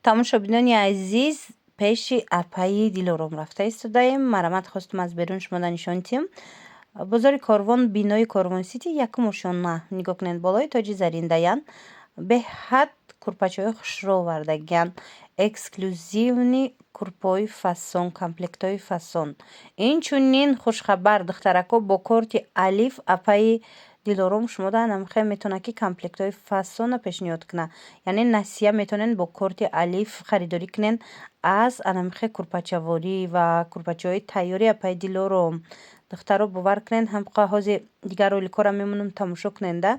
тамошобинони азиз, пеши апаи дилором рафта истодаем. Марамат хостум аз берун шумода нишон диҳам. Бозори Корвон, бинои Корвон Сити якум ошёна нигоҳ кунед, болои тоҷи зариндаян, беҳад курпачаҳои хушро овардагиян, эксклюзивни курпаҳои фасон, комплектҳои фасон. Инчунин хушхабар, духтарако бо корти алиф апаи дилором шумода намхе метавонад ки комплектҳои фасонро пешниҳод кунад. Яъне насия метавонен бо корти алиф харидорӣ кунен аз анамхе курпачаворӣ ва курпачаҳои тайёри апаи дилором. Духтаро бовар кунен, ҳамқа ҳози дигар роликора мемонам тамошо куненда.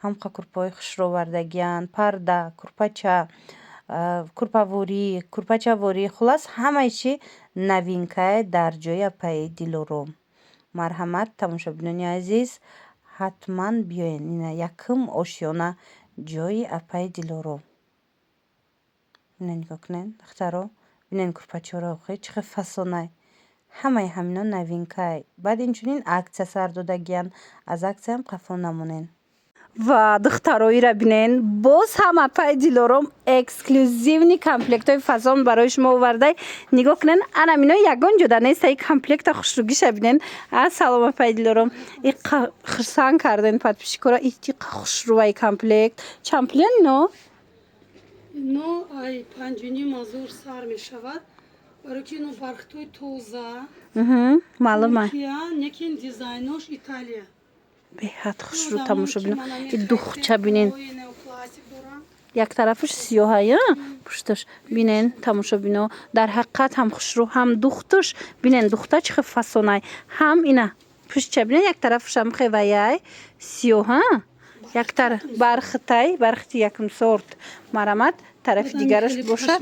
Ҳамқа курпаҳои хушро овардагиян, парда, курпача, курпачаворӣ, хулас ҳамаи чи новинка дар ҷои апаи дилором. Марҳамат, тамошобинони азиз, ҳатман биёен. Ина якум ошёна ҷои апаи дилором. Ина нигоҳ кунен, духтаро бинен курпачаҳоро охӣ чӣ хел фасонай. Ҳамаи ҳамино новинкае. Баъд инчунин аксия сар додагиян. Аз аксияам қафо намонен. Ва духтароира бинен, боз ҳам апаи дилором эксклюзивни комплектҳои фасон барои шумо овардай. Нигоҳ кунен, анамино ягон ҷода неста и комплекта хушругиша бинен. Ассалом апаи дилором. И хурсанд карден подписчикора. И хушрӯаи комплект. Чанд пулин ино? Ино ай 5,5 сар мешавад. Барои ки ино бархтои тоза. Маълума. Некин дизайнош Италия. Беҳад хушрӯ тамошобино. И духча бинен. Як тарафаш сиёҳая, пушташ бинен тамошобино. Дар ҳақиқат ҳам хушрӯ, ҳам духташ. Бинен духта чӣ хел фасонай. Ҳам ина пуштча бинен, як тарафаш ҳам хеваяй сиёҳа. Як тараф бархтай, бархти якум сорт. Марамат, тарафи дигараш бошад.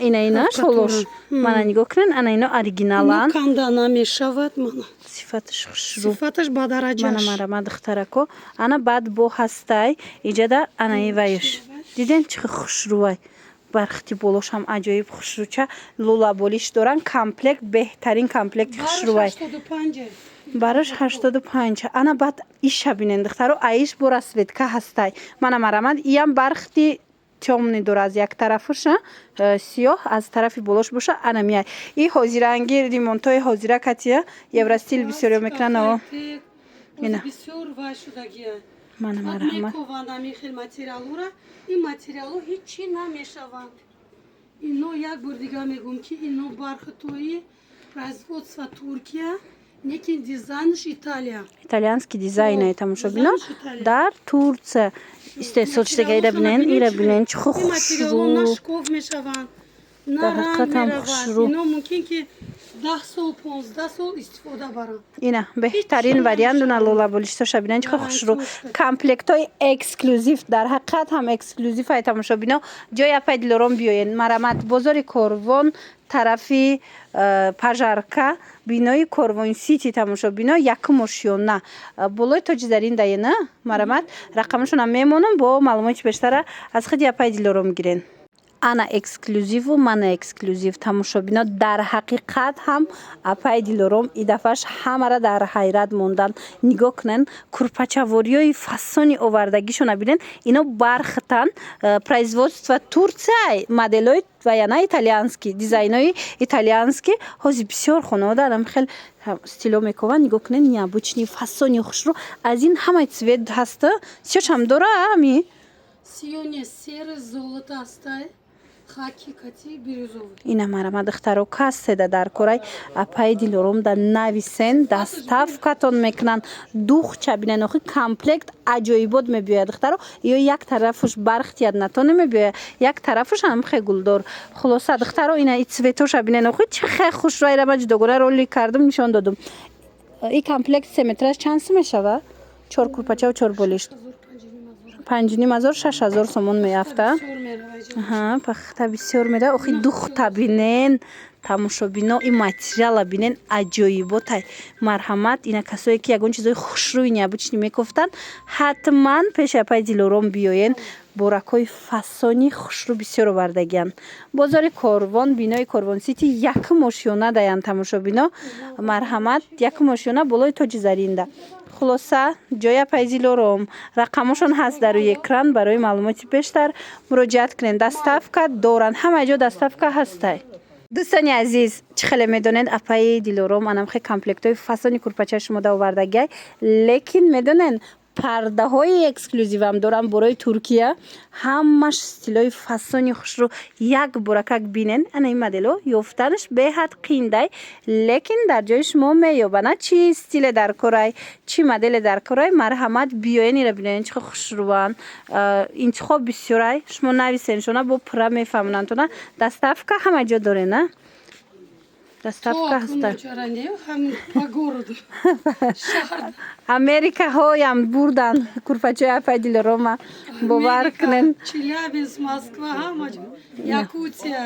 Ина шолош. Мана нигоҳ кунен, ана ино оригиналан. Канда намешавад мана. Сифаташ хушрӯ. Сифаташ ба дараҷаш. Мана марама духтарако. Ана баъд бо ҳастай, иҷада ана ивайш. Диден чӣ хел хушрӯай. Бархти болош ҳам аҷоиб хушрӯча. Лула болиш доран. Комплект, беҳтарин комплекти хушрӯай. Бараш 85. Ана баъд иша бинен духтаро, аиш бо расветка ҳастай. Мана марамад иям бархти тёмный дорад, аз як тарафаш сиёҳ, аз тарафи болош боша, ана мияй. И ҳозиранги ремонтҳои ҳозира Катя Евростил бисёриё мекунанд. Ина. Бисёр вай шудагия. Мана марҳамат. Мекованд амихел материалура, ин материалу ҳичи намешаванд. Ино як бор дига мегум ки ино бархтои производства Туркия, некин дизайнш Италия. Итальянский дизайн тамошобино. Дар Турция истеҳсол шудагаида бинен, ира бинен чӣ хел хушрӯ. Нашков мешаванд. Дар ҳақиқат ҳам хушрӯ. Ино мумкин ки 10 сол, 15 сол истифода баранд. Ина беҳтарин вариант дуна лола болиштоша бинен чӣ хел хушрӯ. Комплектҳои эксклюзив, дар ҳақиқат ҳам эксклюзив ай тамошобино. Ҷои апаи дилором биёен. Марамат, бозори Корвон, тарафи пажарка, бинои Корвон Сити тамошобино, якум ошёна. Болои тоҷи зариндаена. Марамат, рақамашонам мемонам, бо маълумоти бештара аз худи апаи дилором гирен. Ана эксклюзиву, мана эксклюзив тамошобино. Дар ҳақиқат ҳам апаи дилором идафаш ҳамара дар ҳайрат мондан. Нигоҳ кунен, курпачавориҳои фасони овардагишона бинен. Ино бархтан, производства Турция, моделҳои ваяна итальянский, дизайнои итальянский. Ҳози бисёр хонавода адам хел стило мекованд. Нигоҳ кунен, необычни фасони хушрӯ. Аз ин ҳамаи цвет ҳаста. Сиёҳам дора ами? Сиёне сер золото ҳастай. Ина марама духтаро касседа дар корай апаи дилором да нависен, доставкатон мекунанд. Духча бинен охи комплект аҷоибот мебиёяд духтаро. Ё як тарафаш бархти аднатон мебиёяд, як тарафаш ҳам хе гулдор. Хулоса духтаро ина и цветоша бинен охи чӣ хел хушрӯ. Ира ма ҷудогона роли кардам, нишон додум. И комплект 3 метраш чанд сум мешава? 4 курпача ва 4 болишт. 5,5 6,000 сомон меафта. Пахта бисёр мера. Охи духта бинен. тамошобино ин материала бинен аҷоиботай марҳамат ина касое ки ягон чизои хушрӯи необычни мекуфтанд ҳатман пеши апаи Дилором биёен боракҳои фасони хушрӯ бисёр овардагиянд. Бозори Корвон, бинои Корвон Сити якум ошёна даянд тамошобино марҳамат якум ошёна болои Тоҷи Заринда. Хулоса ҷои апаи Дилором рақамошон ҳаст дар рӯи экран. Барои маълумоти бештар муроҷиат кунед. Доставка доранд, ҳама ҷо доставка ҳастай. Дӯстони азиз, чӣ хеле медонед апаи Дилором анамхе комплектҳои фасони курпачаи шумода овардагиай, лекин медонед пардаҳои эксклюзивам дорам борои Туркия. Ҳамаш стилҳои фасони хушрӯ як боракак бинен. Ана ин моделҳо ёфтанаш беҳад қииндай, лекин дар ҷои шумо меёбанд. Чӣ стиле дар корай, чӣ моделе дар корай, марҳамат биёен ира бинен чӣ хушрӯанд. Интихоб бисёрай. Шумо нависен, шумо бо пура мефаҳмонанд. Тона доставка ҳама ҷо доред, на? Доставка ҳаста. Америкаҳоям бурдан курпачаи апаи Дилорома бовар кунен. Челябинск, Москва, ҳама ҷо. Якутия.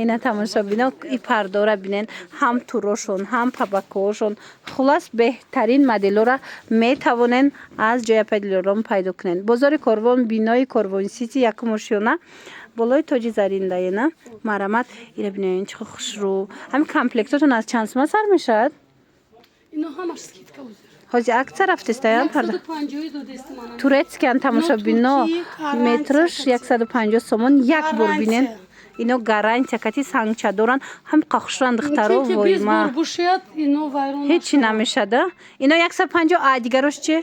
Ина тамошобино и пардора бинен, ҳам турошон, ҳам пабакаҳошон. Хулас беҳтарин моделҳоро метавонен аз ҷои апаи Дилором пайдо кунен. Бозори Корвон, бинои Корвон Сити якум ошёна болои Тоҷи Заринда ена марҳамат ира бинен чӣ хушрӯ. Ҳамин комплектотон аз чанд сума сар мешавад? Ино ҳамаш скидка узр. Ҳозир акция рафтестаян парда. 150 додестам ана. Турецкиян тамошобино метраш 150 сомон як бор бинен. Ино гарантия кати сангча доранд. ҳам қахшуран духтаро войма. Ҳечи намешада. Ино 150 а дигарош чи?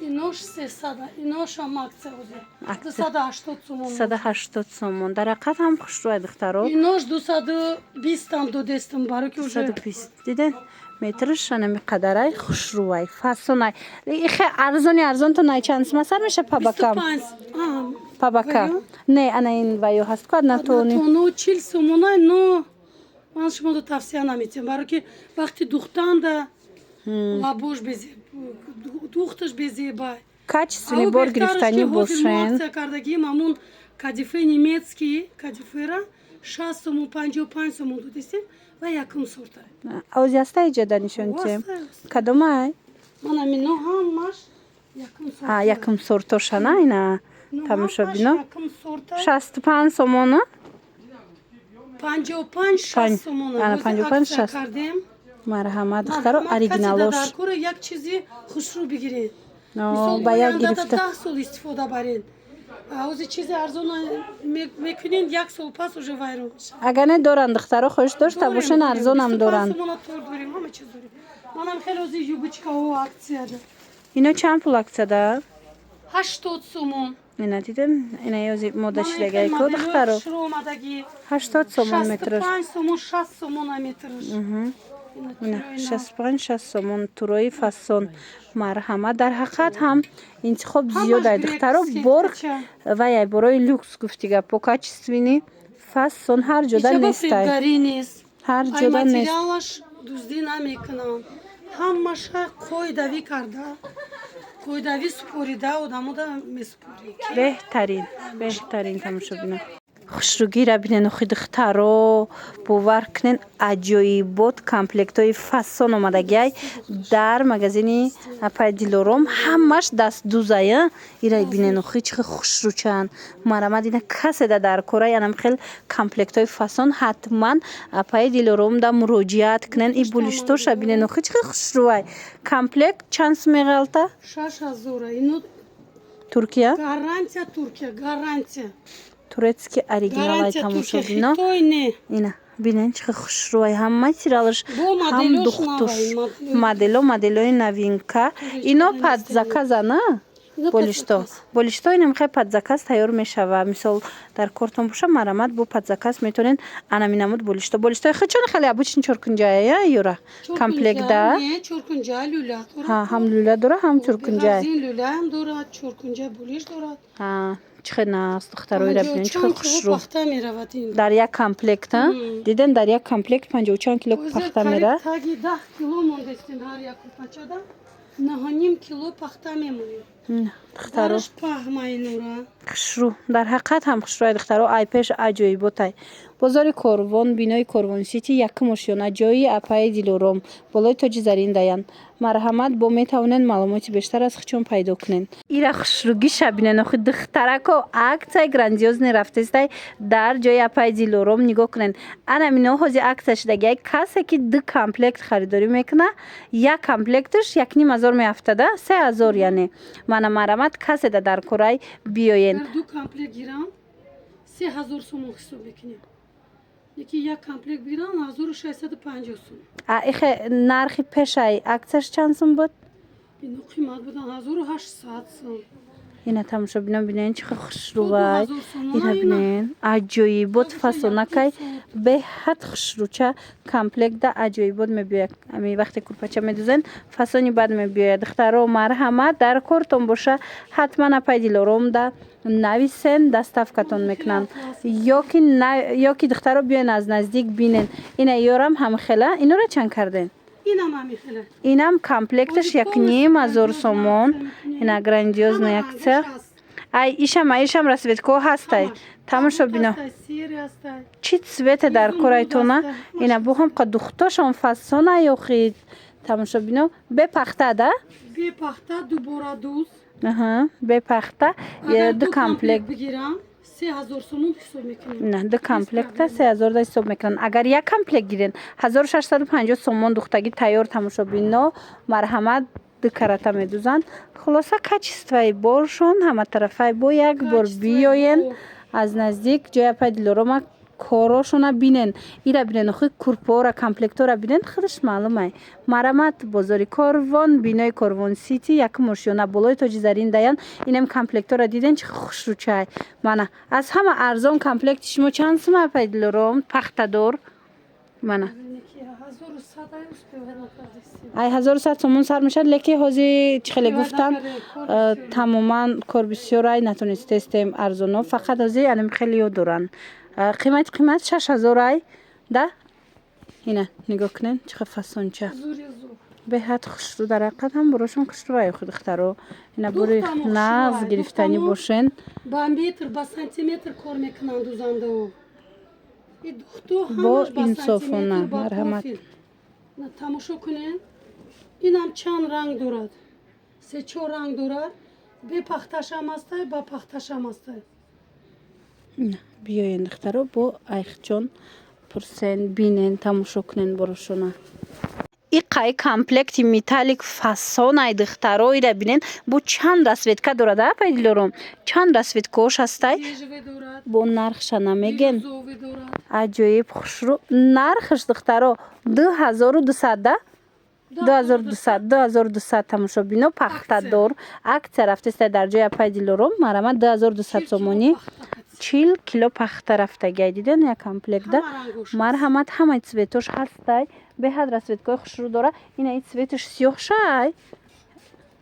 Инош 300, инош ам акция узр. 280 сомон. 280 сомон. Дар ҳақиқат ҳам хушрӯай духтаро. Инош 220 там додестам бароки уже. 220 диден? Метраш анами қадарай хушрӯай фасонай. Ихе арзонтон най чанд сума сар меша пабакам? 25. Пабака. Не, ана ин ваё ҳаст ку адна тони. Тону 40 сомонай, но ман шуморо тавсия наметиҳам, бароки вақти духтанда лабош безеб духташ безебай. Качествени бор гирифтани бошен. Кардагӣ мамун кадифе немецкий, кадифера 60 сомон, 55 сомон додестем ва якум сорта. Аузиаста иҷода нишонтем. Кадомай? Мана мино ҳамаш якум сорта. Якум сортошана ина тамошобино. Якум сорта. 65 сомона? 55 60 сомона. Ана 55 60. Кардем. Марҳамат духтаро оригиналош. Дар кора як чизи хушрӯ бигиред. Ба як гирифта 10 сол истифода баред. Ози чизи арзон мекунед, як сол пас уже вайрон мешавад. Агар не доранд духтаро хош дошта бошен арзонам доранд. 25 сомона тор дорем, ҳама чиз дорем. Манам хеле ози юбочкаҳо аксияда. Ино чанд пул аксияда? 80 сомон. Ина дидем, ина ёзи мода шидагай ко духтаро. 80 сомон метраш. 65 сомон, 60 сомон метраш. Ина 65-60 сомон турои фасон. Марҳамат дар ҳақиқат ҳам интихоб зиёдай духтаро бор ваяй борои люкс гуфти гапо качествени фасон ҳар ҷода нестай. Ҳар ҷода нест. Материалаш дуздӣ намекунанд. Ҳамаша қоидави карда. Қоидави супорида одамода месупорӣ. Беҳтарин тамошобино. Хушрӯгира бинен охи духтаро бовар кунен аҷоибот комплектҳои фасон омадагиай дар магазини апаи Дилором ҳамаш дастдӯзая ира бинен охи чӣ хушрӯчанд. Марҳамат ина каседа дар корай анам хел комплектҳои фасон ҳатман апаи Дилором да муроҷиат кунен. И булиштоша бинен охи чӣ хушрӯай. Комплект чанд сум меғалта? 6000. Туркия? Гарантия Туркия, гарантия. Турецкий оригиналай тамошобино. Ина бинен чӣ хушрӯай. Ҳам материалаш ҳам духтуш. Моделҳои новинка. Ино падзаказа на? Болишто инам хай падзаказ тайёр мешава. Мисол дар кортон боша марҳамат бо падзаказ метавонен анаминамуд болишто. Болиштои хачон хеле обычни чоркунҷая я юра? Комплект да? Не, чоркунҷа люля. Ҳа, ҳам люля дора, ҳам чоркунҷа. Газин люля ҳам дорад, чоркунҷа болиш дорад. Ҳа, чӣ хел наст духтароира бинен чӣ хел хушрӯ. Пахта меравад ин. Дар як комплект, а? Диден дар як комплект 54 кило пахта меравад. Таги 10 кило мондестин ҳар як курпачада. 9 кило пахта мемонад. духтаро Бараш паҳмаи нура. хушрӯ дар ҳақиқат ҳам хушрӯи духтаро айпеш аҷоиботай. Бозори Корвон, бинои Корвон Сити якум ошёна ҷои апаи Дилором болои Тоҷи Зарин даянд. Марҳамат бо метавонед маълумоти бештар аз хичон пайдо кунед. Ира хушрӯги шабинен охи духтарако аксияи грандиозне рафтестай дар ҷои апаи Дилором нигоҳ кунед. Ана мино ҳози аксия шудагиай касе ки ду комплект харидорӣ мекуна як комплекташ 1500 меафтада 3000 яъне мана марҳамат каседа дар корай биёен. Дар ду комплект гирам 3000 сомон ҳисоб мекунем. Яки як комплект бигирам 1650 сомон. Ихе нархи пешай аксияш чанд сум буд? Ино қимат будан 1800 сом. Ина тамошо бинем бинен чихе хушрӯвай. Ина бинен аҷоибот фасонакай беҳад хушрӯча комплект да аҷоибот мебиёяд. Ами вақте курпача медӯзен фасони бад мебиёяд. Духтаро марҳамат дар кортон боша ҳатман апай Дилором да нависен доставкатон мекунанд. Ёки духтаро биёен аз наздик бинен. Ина ёрам ҳамихела инора чанд карден? Инам ҳамихела. Инам комплекташ 1500 сомон. Ина грандиозная аксия. Ай ишам расветко ҳастай. Тамошо бино. Чи цвете дар корайтона? Ина бухам қа духтошон фасона ёхид. Тамошо бино бепахта да? Бепахта дубора дуз. Бепахта ду комплект бигирам 3000 сомон ҳисоб мекунем. На ду комплекта 3000 да ҳисоб мекунанд. Агар як комплект гирен 1650 сомон духтаги тайёр тамошо бино марҳамат ду карата медӯзанд. Хулоса качествои боршон ҳаматарафай бо як бор биёен аз наздик ҷои апай Дилорома корошона бинен. Ира бинен охи курпора комплектора бинен худаш маълумай. Марҳамат бозори Корвон, бинои Корвон Сити якум ошёна болои Тоҷи Зарин даян. Инам комплектора диден чи хушрӯчай. Мана аз ҳама арзон комплекти шумо чанд сум апай Дилором пахтадор? Мана 1100 сомон сар мешад леки ҳози чихеле гуфтам тамоман кор бисёрай натонистестем арзоно фақат ҳози анам хелиё доранд. Қимат 6000 ай да ина нигоҳ кунен чихе фасонча беҳад хушрӯ дар ҳақиқат ҳам борошон хушрӯвай охи духтаро ина бори нағз гирифтанӣ бошен ба метр ба сантиметр кор мекунанд дӯзандао. И духто бо ҳамаш ба инсофона сантиметр ба марҳамат. профил. Тамошо кунен. Инам чанд ранг дорад? 3-4 ранг дорад. Бе пахташам ҳастай, ба пахташам ҳастай. биёен духтаро бо айхчон пурсен бинен тамошо кунен борошона. Иқаи комплекти металлик фасонай духтаро ира бинен бо чанд расветка дорад апай Дилором? Чанд расветкаош ҳастай? Бежеве дорад. Бо нархша намеген? Бирюзове дорад. Аҷоиб хушрӯ. Нархаш духтаро 2200 да? 2200 тамошо бино пахтадор аксия рафтестай дар ҷои апай Дилором марҳамат 2200 сомонӣ 40 кило пахта рафтагиай диден як комплект да марҳамат ҳамаи цветош ҳастай беҳад расветкаи хушрӯ дора. Ина и цветаш сиёҳшай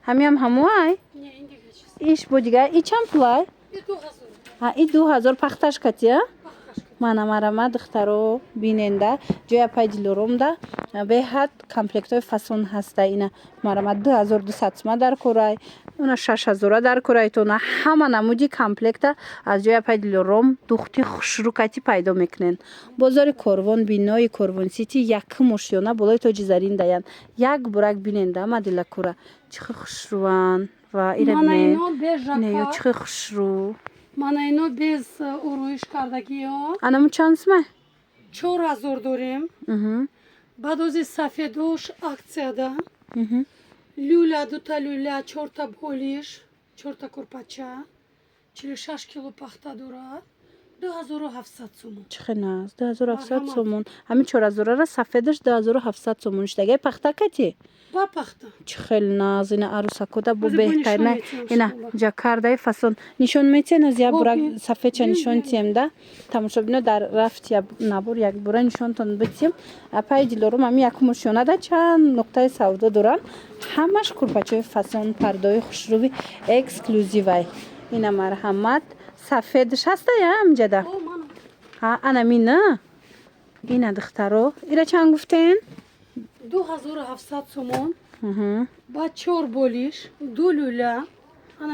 ҳамиам ҳамуай иш бо дигар и чанд пулай? И 2000 пахташ катия? Мана марҳамат духтаро биненда ҷои апай Дилором да беҳад комплектои фасон ҳаста. Ина марҳамат 2200 сума дар корай уна 6000 дар корайтона ҳама намуди комплекта аз ҷои апай Дилором духти хушрӯкатӣ пайдо мекунен. Бозори Корвон, бинои Корвон Сити якум ошёна болои Тоҷи Зарин даянд. Як бурак биненда мадилакура чихе хушрӯан ва ира бинен ина ё чихе хушрӯ. Мана ино без ороиш кардагиё. Анаму чанд сума? 4000 дорем. Баъд ози сафедош аксияда. Люля дута люля 4 та болиш 4 та курпача 46 кило пахта дорад 2700 сомон. Чихе наз 2700 сомон. Ҳами 4000 ра сафедаш 2700 сомон штагай пахта кати? Ба пахта. Чихел наз ина арусакода бо беҳтарина ина ҷакардаи фасон нишон метен аз я бурак сафедча нишон тием да тамошо бино дар рафт я набор як бура нишонтон битим. Апай Дилором ами якум ошёна да чанд нуқтаи савдо доранд ҳамаш курпачаи фасон пардои хушрӯви эксклюзивай. Ина марҳамат сафедаш ҳаста я амҷада? Анами на ина духтаро ира чанд гуфтен? 2700 сомон. Ба 4 болиш 2 люля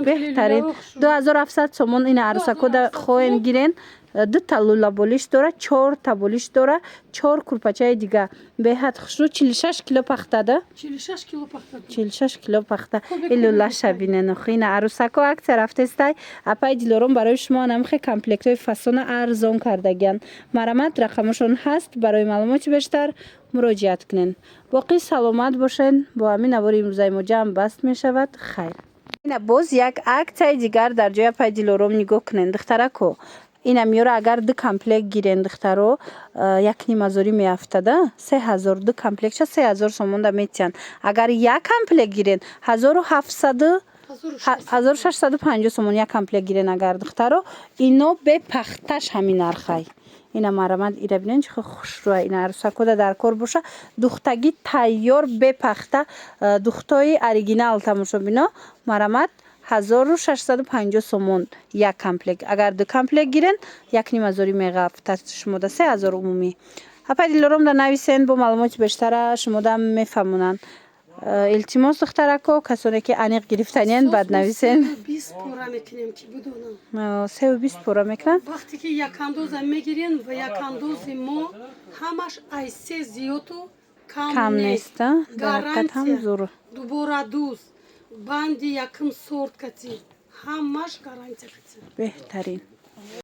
беҳтарин 2700 сомон ин арӯсакода хоҳен гирен. 2 та лула болиш дора, 4 та болиш дора, 4 курпачаи дига. Беҳад хушрӯ 46 кило пахта да? 46 кило пахта. 46 кило пахта. Ин лулаша бинен охи. Ин арӯсако акция рафтестай. Апай дилором барои шумо намхе комплектои фасона арзон кардагиян. Марамат рақамашон ҳаст. Барои маълумоти бештар муроҷиат кунен. Боқӣ саломат бошен. Бо ҳамин навори имрӯзаи мо ҷамъ баст мешавад. Хайр. Ина боз як акцияи дигар дар ҷои апай дилором нигоҳ кунен. Духтарако ина миёра агар 2 комплект гирен духтаро 1,5 меафтада 3000 2 комплектша 3000 сомонда метиян. Агар як комплект гирен 1650 сомон як комплект гирен агар духтаро ино бепахташ ҳамин нархай. Ина марамат ира бинен чӣ хушрӯа ина арӯсакода дар кор боша духтагӣ тайёр бепахта духтои оригинал тамошобино марамат 1650 сомон як комплект. Агар 2 комплект гирен 1,5 мегафта шумода 3000 умумӣ. Апай дилором да нависен бо маълумоти бештара шумода мефаҳмонанд. Илтимос духтарако касоне ки аниқ гирифтаниянд бад нависен. 20 пора мекунем ки будонам. 320 пора мекунанд. Вақте ки якандоза мегирен ва якандози мо ҳамаш ай се зиёду кам нест. Гарантия. Дубора дуз банди якм сорт кати ҳамаш гарантия кати. Беҳтарин.